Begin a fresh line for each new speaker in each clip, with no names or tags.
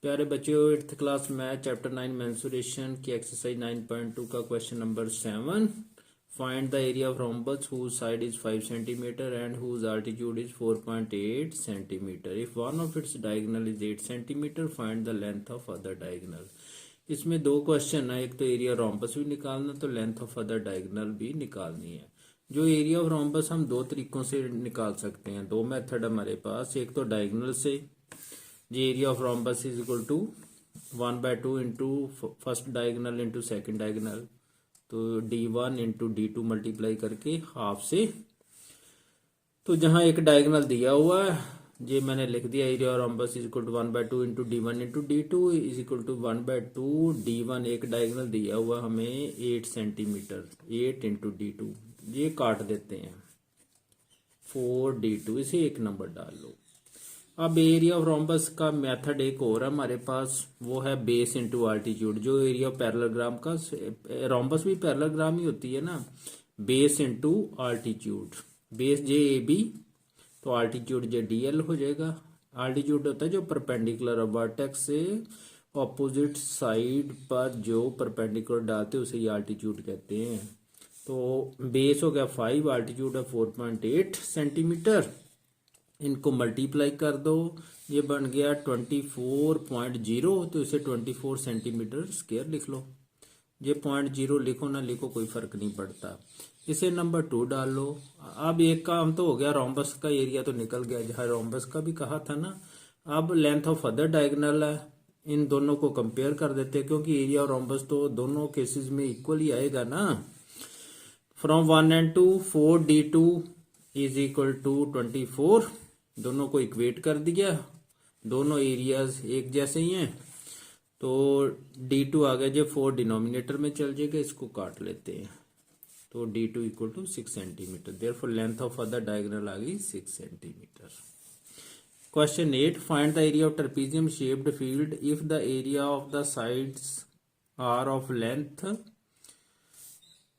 प्यारे बच्चों, 8th class math chapter 9 mensuration की एक्सरसाइज 9.2 का question number 7। Find the area of rhombus whose side is 5 centimetre and whose altitude is 4.8 centimetre. If one of its diagonal is 8 centimetre find the length of other diagonal. इसमें दो question है, एक तो area rhombus भी निकालना तो length of other diagonal भी निकालनी है। जो एरिया ऑफ रोम्बस हम दो तरीकों से निकाल सकते हैं, दो मेथड हमारे पास। एक तो डायगोनल से, the area of rhombus is equal to 1/2 into first diagonal into second diagonal, तो d1 इंटू d2 मल्टीप्लाई करके हाफ से। तो जहां एक डायगोनल दिया हुआ है ये मैंने लिख दिया, area of rhombus is equal to 1/2 into d1 into d2 is equal to 1/2 d1। एक डायगोनल दिया हुआ हमें 8 सेंटीमीटर, 8 इंटू d2, ये काट देते हैं 4d2, इसे एक नंबर डाल लो। अब एरिया ऑफ रोम्बस का मेथड एक और है हमारे पास, वो है बेस इंटू आल्टीट्यूड। जो एरिया ऑफ पैरेललोग्राम का, रोम्बस भी पैरेललोग्राम ही होती है ना, बेस इंटू आल्टीट्यूड। बेस जे ए बी तो आल्टीट्यूड जे डी एल हो जाएगा। आल्टीट्यूड होता है जो परपेंडिकुलर वर्टेक्स से ऑपोजिट साइड पर जो परपेंडिकुलर डालते हैं उसे ये आल्टीट्यूड कहते हैं। तो बेस हो गया 5, आल्टीट्यूड है 4.8 सेंटीमीटर। इनको मल्टीप्लाई कर दो, ये बन गया 24.0, तो इसे 24 सेंटीमीटर स्क्वायर लिख लो। ये 0.0 लिखो ना लिखो कोई फर्क नहीं पड़ता। इसे नंबर 2 डाल लो। अब एक काम तो हो गया, रोम्बस का एरिया तो निकल गया, जहाँ रोम्बस का भी कहा था ना। अब लेंथ ऑफ अदर डायगोनल है, इन दोनों को कंपेयर कर देते हैं, क्योंकि एरिया और रोम्बस तो दोनों केसेस में इक्वल ही आएगा ना। From 1 and 2 4d2 is equal to 24, दोनों को इक्वेट कर दिया, दोनों एरियाज एक जैसे ही हैं। तो d2 आ गया, जो 4 डिनोमिनेटर में चल जाएगा, इसको काट लेते हैं। तो d2 equal to 6 centimetre, therefore length of other diagonal आ गई 6 centimetre. Question 8, find the area of trapezium shaped field if the area of the sides are of length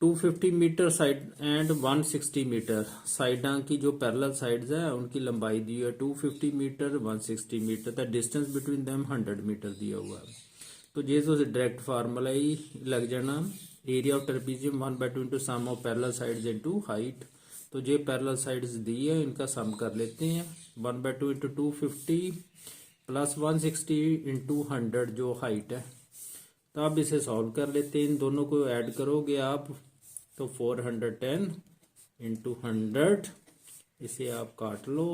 250 metre side and 160 metre. साइडा की जो parallel sides है उनकी लंबाई दी है 250 metre 160 metre, the distance between them 100 metre दिया हुआ है। तो ये तो डायरेक्ट फार्मूला ही लग जाना, area of trapezium 1/2 into sum of parallel sides into height. तो ये पैरेलल साइड्स दी है, इनका सम कर लेते हैं। 1/2 इंटू 250 प्लस 160 इंटू 100 जो हाइट है। तो अब इसे सॉल्व कर लेते हैं, इन दोनों को ऐड करोगे आप तो 410 इंटू 100, इसे आप काट लो,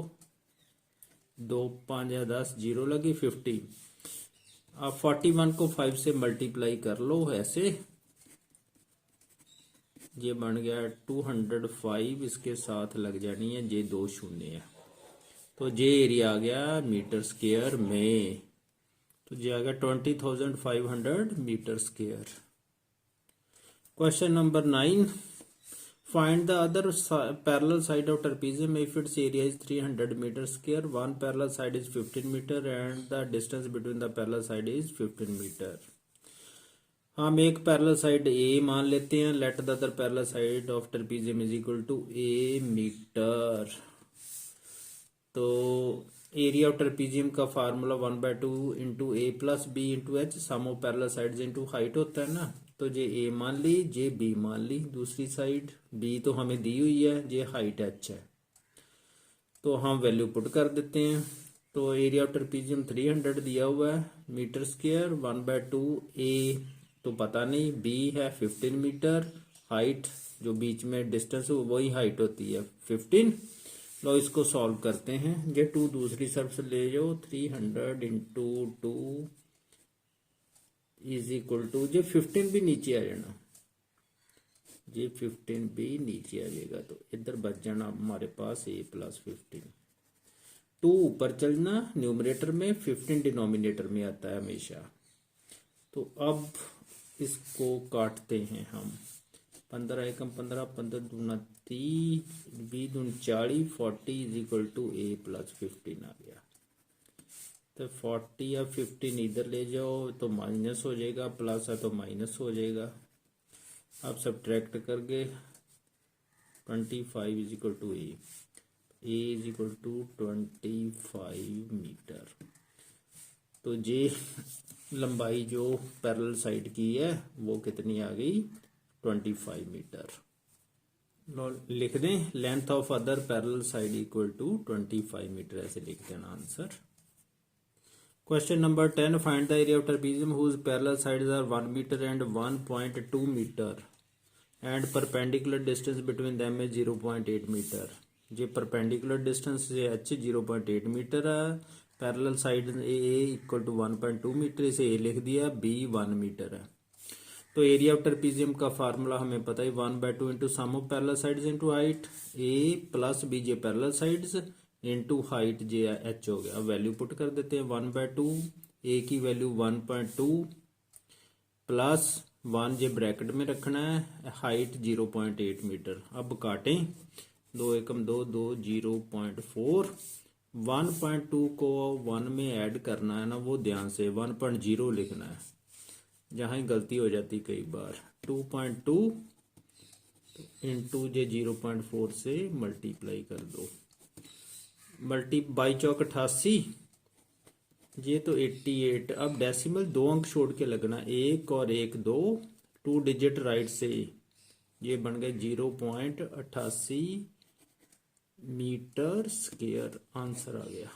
2 5 या 10, 0 लगी 50। आप 41 को 5 से मल्टीप्लाई कर लो ऐसे, ये बन गया 205, इसके साथ लग जानी है ये 2 शून्य है, तो ये एरिया आ गया मीटर स्क्वायर में। तो ये आ गया 20,500 metre square. Question number 9, find the other parallel side of trapezium if its area is 300 metre square, one parallel side is 15 metre and the distance between the parallel side is 15 metre. हम एक parallel side A मान लेते हैं, let the other parallel side of trapezium is equal to A metre. तो area of trapezium का formula 1/2 into A plus B into H, sum of parallel sides into height होता है ना। तो ये ए मान ली, ये बी मान ली, दूसरी साइड बी तो हमें दी हुई है, ये हाइट एच है, तो हम वैल्यू पुट कर देते हैं। तो एरिया ऑफ ट्रेपेजियम 300 दिया हुआ है मीटर स्क्वायर, 1/2 ए तो पता नहीं, बी है 15 मीटर, हाइट जो बीच में डिस्टेंस है वही हाइट होती है 15। लो इसको सॉल्व करते हैं, ये 2 दूसरी तरफ से ले जाओ, 300 इंटू 2 इज इक्वल टू, ये 15 भी नीचे आ जाना, ये 15 भी नीचे आ जाएगा, तो इधर बच जाना हमारे पास a प्लस 15। 2 ऊपर चलना, न्यूमरेटर में 15 डिनोमिनेटर में आता है हमेशा। तो अब इसको काटते हैं हम, 15 एकम 15, 15 दूना 30, 20 दून 40, 40 इज इक्वल टू a प्लस 15 आ गया। तो 40 या 15 इधर ले जाओ तो माइनस हो जाएगा, प्लस है तो माइनस हो जाएगा। अब सब्ट्रैक्ट करके 25 is equal to A is equal to 25 metre. तो ये लंबाई जो पैरेलल साइड की है वो कितनी आ गई 25 मीटर। लो लिख दें length of other parallel side equal to 25 metre, ऐसे लिख देना answer. Question number 10, find the area of trapezium whose parallel sides are 1 metre and 1.2 metre and perpendicular distance between them is 0.8 metre. ये perpendicular distance से h 0.8 metre है, parallel side A equal to 1.2 metre, इसे A लिख दिया, B 1 metre है। तो area of trapezium का formula हमें पता है 1/2 into sum of parallel sides into height, A plus B जे पैरेलल साइड्स इंटू हाइट जे एच हो गया। अब वैल्यू पुट कर देते हैं 1/2, ए की वैल्यू 1.2 प्लस 1 जे ब्रैकेट में रखना है, हाइट 0.8 मीटर। अब काटें, 2 एकम 2, 2 0.4, 1.2 को 1 में ऐड करना है ना, वो ध्यान से 1.0 लिखना है, जहाँ ही गलती हो जाती कई बार। 2.2 इंटू जे 0.4 से मल्टीप्लाई कर दो, मल्टी बाई चौक 88, ये तो 88। अब डेसिमल 2 अंक छोड़ के लगना, 1 और 1 2, 2 डिजिट राइट से, ये बन गए 0.88 मीटर स्क्वायर, आंसर आ गया।